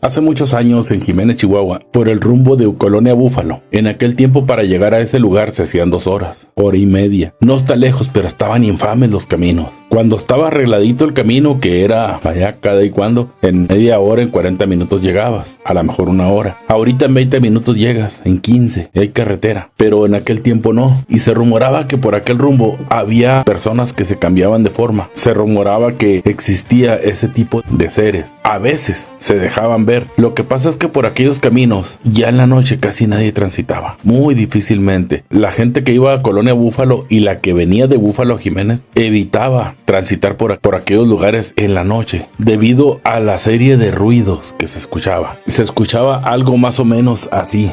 Hace muchos años en Jiménez, Chihuahua, por el rumbo de Colonia Búfalo. En aquel tiempo para llegar a ese lugar se hacían 2 horas, hora y media. No está lejos, pero estaban infames los caminos. Cuando estaba arregladito el camino, que era allá cada y cuando, en media hora, en 40 minutos llegabas, a lo mejor 1 hora. Ahorita en 20 minutos llegas, en 15, hay carretera, pero en aquel tiempo no. Y se rumoraba que por aquel rumbo había personas que se cambiaban de forma. Se rumoraba que existía ese tipo de seres. A veces se dejaban ver. Lo que pasa es que por aquellos caminos ya en la noche casi nadie transitaba, muy difícilmente. La gente que iba a Colonia Búfalo y la que venía de Búfalo a Jiménez evitaba transitar por aquellos lugares en la noche debido a la serie de ruidos que se escuchaba. Se escuchaba algo más o menos así.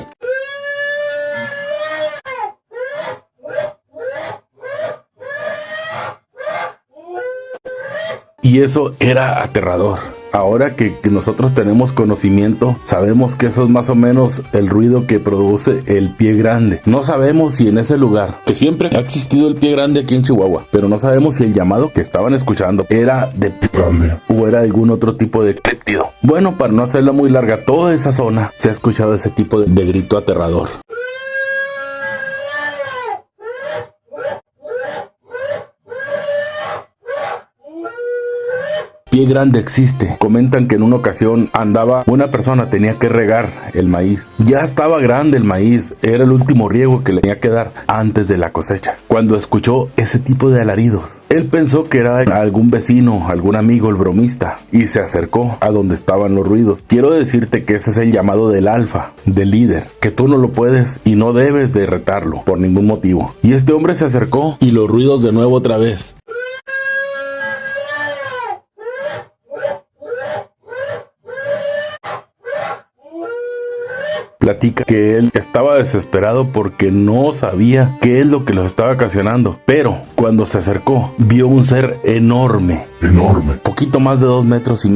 Y eso era aterrador. Ahora que nosotros tenemos conocimiento, sabemos que eso es más o menos el ruido que produce el pie grande. No sabemos si en ese lugar, que siempre ha existido el pie grande aquí en Chihuahua, pero no sabemos si el llamado que estaban escuchando era de pie grande o era algún otro tipo de críptido. Bueno, para no hacerla muy larga, toda esa zona se ha escuchado ese tipo de grito aterrador. Pie grande existe. Comentan que en una ocasión una persona tenía que regar el maíz. Ya estaba grande el maíz, era el último riego que le tenía que dar antes de la cosecha. Cuando escuchó ese tipo de alaridos, él pensó que era algún vecino, algún amigo, el bromista, y se acercó a donde estaban los ruidos. Quiero decirte que ese es el llamado del alfa, del líder, que tú no lo puedes y no debes de retarlo por ningún motivo. Y este hombre se acercó y los ruidos de nuevo otra vez. Platica que él estaba desesperado porque no sabía qué es lo que los estaba ocasionando, pero cuando se acercó vio un ser enorme, poquito más de 2,5 metros,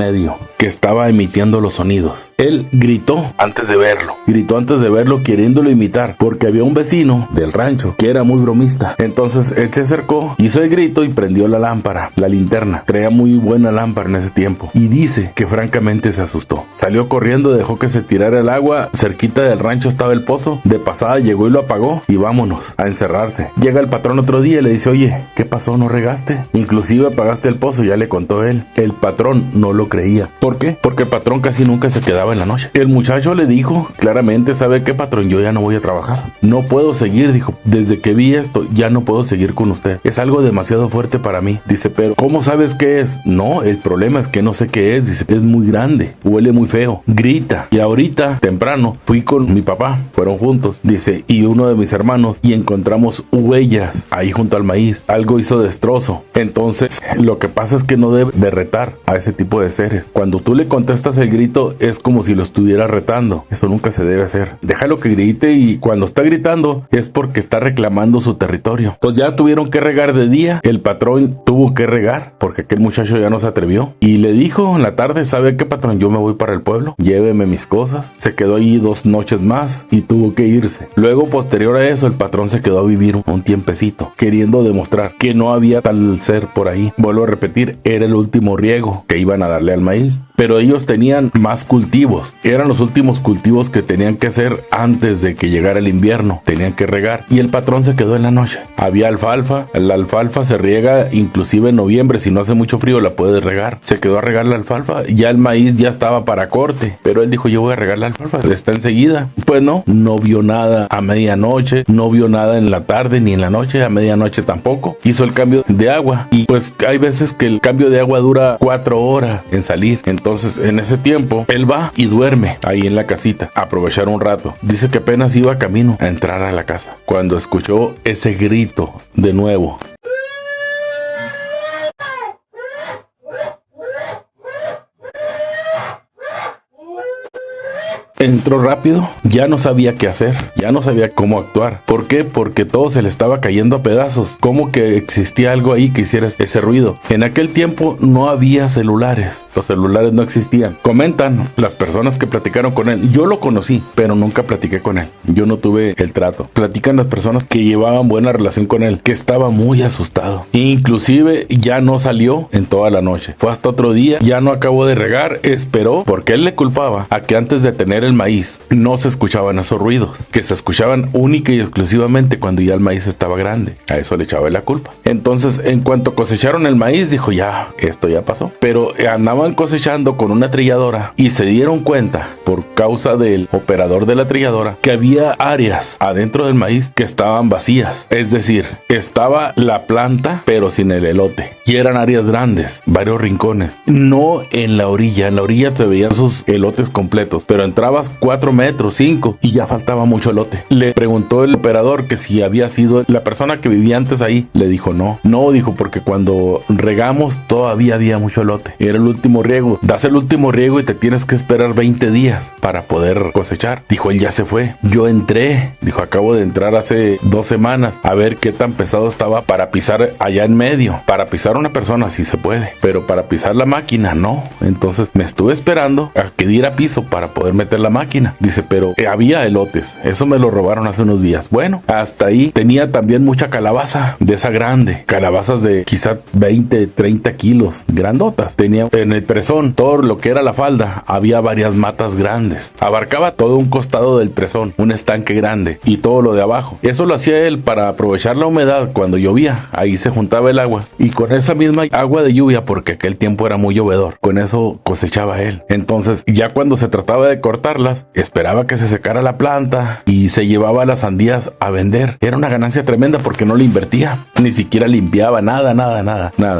que estaba emitiendo los sonidos. Él gritó antes de verlo queriéndolo imitar, porque había un vecino del rancho que era muy bromista. Entonces él se acercó, hizo el grito y prendió la lámpara, la linterna. Traía muy buena lámpara en ese tiempo y dice que francamente se asustó. Salió corriendo, dejó que se tirara el agua. Cerquita del rancho estaba el pozo, de pasada llegó y lo apagó y vámonos a encerrarse. Llega el patrón otro día y le dice: oye, ¿qué pasó? ¿No regaste? Inclusive apagaste el pozo, ya le contó él. El patrón no lo creía. ¿Por qué? Porque el patrón casi nunca se quedaba en la noche. El muchacho le dijo claramente: ¿sabe qué, patrón? Yo ya no voy a trabajar. No puedo seguir, dijo. Desde que vi esto, ya no puedo seguir con usted. Es algo demasiado fuerte para mí. Dice: pero ¿cómo sabes qué es? No, el problema es que no sé qué es. Dice: es muy grande, huele muy feo, grita. Y ahorita, temprano, fui con mi papá, fueron juntos, dice, y uno de mis hermanos, y encontramos huellas ahí junto al maíz. Algo hizo destrozo. Entonces, lo que pasa es que no debe de retar a ese tipo de seres. Cuando tú le contestas el grito, es como si lo estuviera retando. Eso nunca se debe hacer. Déjalo que grite, y cuando está gritando es porque está reclamando su territorio. Pues ya tuvieron que regar de día. El patrón tuvo que regar porque aquel muchacho ya no se atrevió. Y le dijo en la tarde: ¿sabe qué, patrón? Yo me voy para el pueblo. Lléveme mis cosas. Se quedó ahí 2 noches más y tuvo que irse. Luego, posterior a eso, el patrón se quedó a vivir un tiempecito, queriendo demostrar que no había tal ser por ahí. Vuelvo a repetir, era el último riego que iban a darle al maíz. Pero ellos tenían más cultivos. Eran los últimos cultivos que tenían que hacer antes de que llegara el invierno. Tenían que regar. Y el patrón se quedó en la noche. Había alfalfa. La alfalfa se riega inclusive en noviembre. Si no hace mucho frío la puedes regar. Se quedó a regar la alfalfa. Ya el maíz ya estaba para corte. Pero él dijo: yo voy a regar la alfalfa. Está enseguida. Pues no vio nada a medianoche. No vio nada en la tarde ni en la noche. A medianoche tampoco. Hizo el cambio de agua. Y pues hay veces que el cambio de agua dura 4 horas en salir. Entonces, en ese tiempo, él va y duerme ahí en la casita, a aprovechar un rato. Dice que apenas iba camino a entrar a la casa cuando escuchó ese grito de nuevo. Entró rápido, ya no sabía qué hacer, ya no sabía cómo actuar. ¿Por qué? Porque todo se le estaba cayendo a pedazos. ¿Cómo que existía algo ahí que hiciera ese ruido? En aquel tiempo no había celulares. Los celulares no existían. Comentan las personas que platicaron con él. Yo lo conocí, pero nunca platiqué con él. Yo no tuve el trato. Platican las personas que llevaban buena relación con él, que estaba muy asustado. Inclusive ya no salió en toda la noche. Fue hasta otro día, ya no acabó de regar, esperó, porque él le culpaba a que antes de tener el maíz no se escuchaban esos ruidos, que se escuchaban única y exclusivamente cuando ya el maíz estaba grande. A eso le echaba la culpa. Entonces, en cuanto cosecharon el maíz, dijo, ya, esto ya pasó. Pero andaban cosechando con una trilladora y se dieron cuenta, por causa del operador de la trilladora, que había áreas adentro del maíz que estaban vacías. Es decir, estaba la planta, pero sin el elote. Y eran áreas grandes, varios rincones. No en la orilla te veían sus elotes completos, pero entrabas 4 metros, 5, y ya faltaba mucho elote. Le preguntó el operador que si había sido la persona que vivía antes ahí. Le dijo no, dijo, porque cuando regamos todavía había mucho elote. Era el último riego. Das el último riego y te tienes que esperar 20 días para poder cosechar. Dijo, él ya se fue. Yo entré, dijo, acabo de entrar hace 2 semanas a ver qué tan pesado estaba para pisar allá en medio. Para pisar una persona sí se puede, pero para pisar la máquina no. Entonces me estuve esperando a que diera piso para poder meter la máquina. Dice, pero había elotes, eso me lo robaron hace unos días. Bueno, hasta ahí. Tenía también mucha calabaza de esa grande, calabazas de quizá 20, 30 kilos, grandotas. Tenía en el presón, todo lo que era la falda, había varias matas grandes. Abarcaba todo un costado del presón, un estanque grande, y todo lo de abajo. Eso lo hacía él para aprovechar la humedad cuando llovía. Ahí se juntaba el agua, y con esa misma agua de lluvia, porque aquel tiempo era muy llovedor, con eso cosechaba él. Entonces, ya cuando se trataba de cortarlas, esperaba que se secara la planta y se llevaba las sandías a vender. Era una ganancia tremenda porque no le invertía, ni siquiera limpiaba, nada.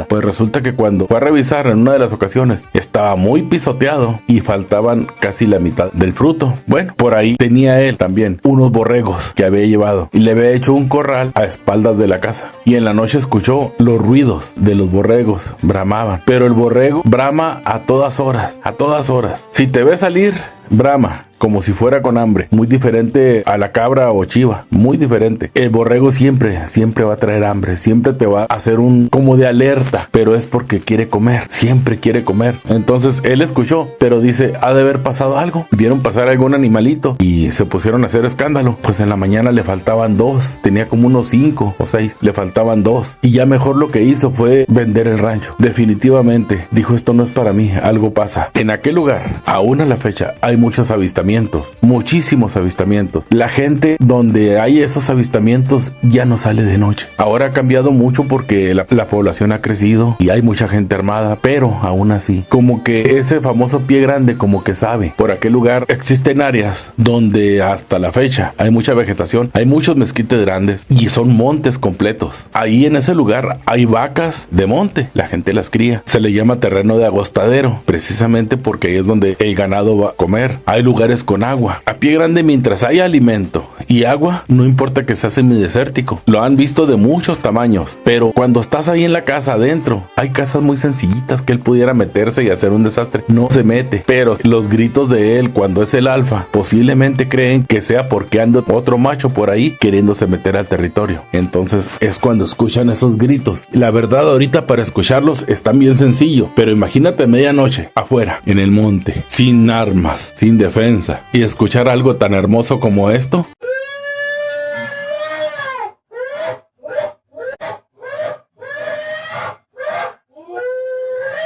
Pues resulta que cuando fue a revisar en una de las ocasiones, estaba muy pisoteado y faltaban casi la mitad del fruto. Bueno, por ahí tenía él también unos borregos que había llevado y le había hecho un corral a espaldas de la casa. Y en la noche escuchó los ruidos de los borregos, bramaban. Pero el borrego brama a todas horas, a todas horas. Si te ve salir, brama como si fuera con hambre, muy diferente a la cabra o chiva, muy diferente. El borrego siempre va a traer hambre, siempre te va a hacer un como de alerta, pero es porque quiere comer, siempre quiere comer. Entonces él escuchó, pero dice, ha de haber pasado algo, vieron pasar algún animalito y se pusieron a hacer escándalo. Pues en la mañana le faltaban 2, tenía como unos 5 o 6, le faltaban 2, y ya mejor lo que hizo fue vender el rancho. Definitivamente dijo, esto no es para mí, algo pasa. En aquel lugar, aún a la fecha, hay muchos avistamientos, muchísimos avistamientos. La gente donde hay esos avistamientos ya no sale de noche. Ahora ha cambiado mucho porque la población ha crecido y hay mucha gente armada, pero aún así, como que ese famoso pie grande como que sabe. Por aquel lugar existen áreas donde hasta la fecha hay mucha vegetación, hay muchos mezquites grandes y son montes completos. Ahí en ese lugar hay vacas de monte, la gente las cría. Se le llama terreno de agostadero, precisamente porque ahí es donde el ganado va a comer. Hay lugares con agua. A pie grande, mientras haya alimento y agua, no importa que sea semidesértico. Lo han visto de muchos tamaños, pero cuando estás ahí en la casa adentro, hay casas muy sencillitas que él pudiera meterse y hacer un desastre. No se mete, pero los gritos de él cuando es el alfa, posiblemente creen que sea porque anda otro macho por ahí queriéndose meter al territorio. Entonces es cuando escuchan esos gritos. La verdad, ahorita para escucharlos están bien sencillo, pero imagínate medianoche afuera, en el monte, sin armas, sin defensa, y escuchar algo tan hermoso como esto.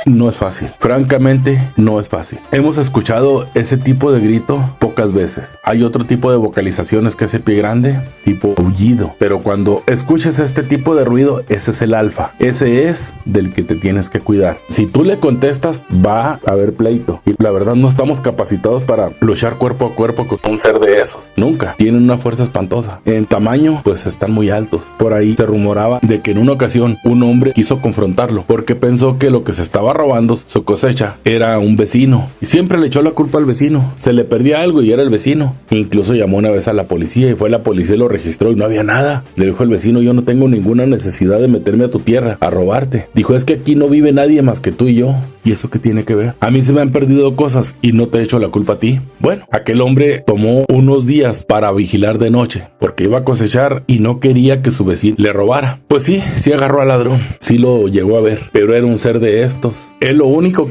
No es fácil, francamente no es fácil. Hemos escuchado ese tipo de grito pocas veces. Hay otro tipo de vocalizaciones que ese pie grande, tipo aullido, pero cuando escuches este tipo de ruido, ese es el alfa, ese es del que te tienes que cuidar. Si tú le contestas, va a haber pleito, y la verdad no estamos capacitados para luchar cuerpo a cuerpo con un ser de esos, nunca. Tienen una fuerza espantosa. En tamaño, pues están muy altos. Por ahí se rumoraba de que en una ocasión un hombre quiso confrontarlo porque pensó que lo que se estaba robando su cosecha era un vecino y siempre le echó la culpa al vecino. Se le perdía algo y era el vecino. Incluso llamó una vez a la policía y fue la policía y lo registró y no había nada. Le dijo el vecino, yo no tengo ninguna necesidad de meterme a tu tierra a robarte. Dijo, es que aquí no vive nadie más que tú y yo. ¿Y eso qué tiene que ver? A mí se me han perdido cosas y no te echo la culpa a ti. Bueno, aquel hombre tomó unos días para vigilar de noche porque iba a cosechar y no quería que su vecino le robara. Pues sí agarró al ladrón, sí lo llegó a ver, pero era un ser de estos Entonces, él lo único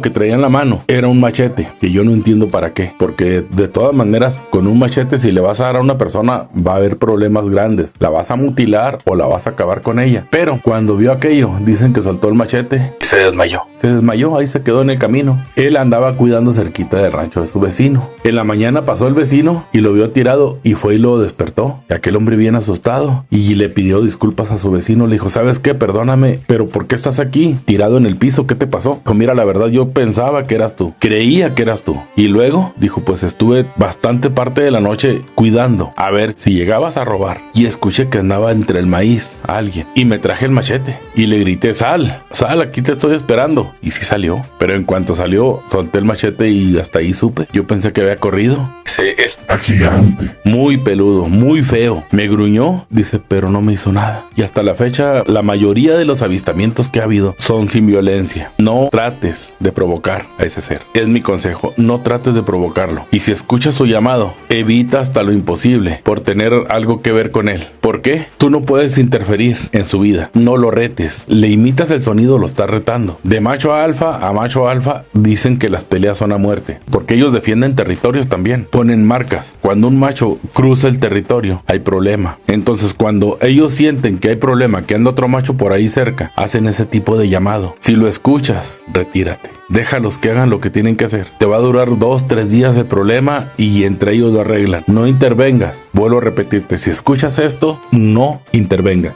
que traía en la mano era un machete, que yo no entiendo para qué, porque de todas maneras, con un machete, si le vas a dar a una persona, va a haber problemas grandes. La vas a mutilar o la vas a acabar con ella. Pero cuando vio aquello, dicen que soltó el machete y se desmayó. Se desmayó, ahí se quedó en el camino. Él andaba cuidando cerquita del rancho de su vecino. En la mañana pasó el vecino y lo vio tirado y fue y lo despertó. Y aquel hombre bien asustado y le pidió disculpas a su vecino. Le dijo, ¿sabes qué? Perdóname, pero ¿por qué estás aquí tirado en el piso? ¿Qué te pasó? Dijo, mira, la verdad yo pensaba que eras tú. Creía que eras tú. Y luego dijo, pues estuve bastante parte de la noche cuidando a ver si llegabas a robar. Y escuché que andaba entre el maíz alguien. Y me traje el machete. Y le grité, sal, aquí te estoy esperando. Y sí salió. Pero en cuanto salió, solté el machete y hasta ahí supe. Yo pensé que había corrido. Dice, está gigante. Muy peludo, muy feo. Me gruñó, dice, pero no me hizo nada. Y hasta la fecha, la mayoría de los avistamientos que ha habido son sin violencia. No trates de provocar a ese ser. Es mi consejo, no trates de provocarlo. Y si escuchas su llamado, evita hasta lo imposible por tener algo que ver con él. ¿Por qué? Tú no puedes interferir en su vida. No lo retes. Le imitas el sonido, lo estás retando. De macho a macho alfa, dicen que las peleas son a muerte. Porque ellos defienden territorios también. Ponen marcas. Cuando un macho cruza el territorio, hay problema. Entonces, cuando ellos sienten que hay problema, que anda otro macho por ahí cerca, hacen ese tipo de llamado. Si lo escuchas, retírate. Déjalos que hagan lo que tienen que hacer. Te va a durar 2-3 días el problema y entre ellos lo arreglan. No intervengas. Vuelvo a repetirte, si escuchas esto, no intervengas.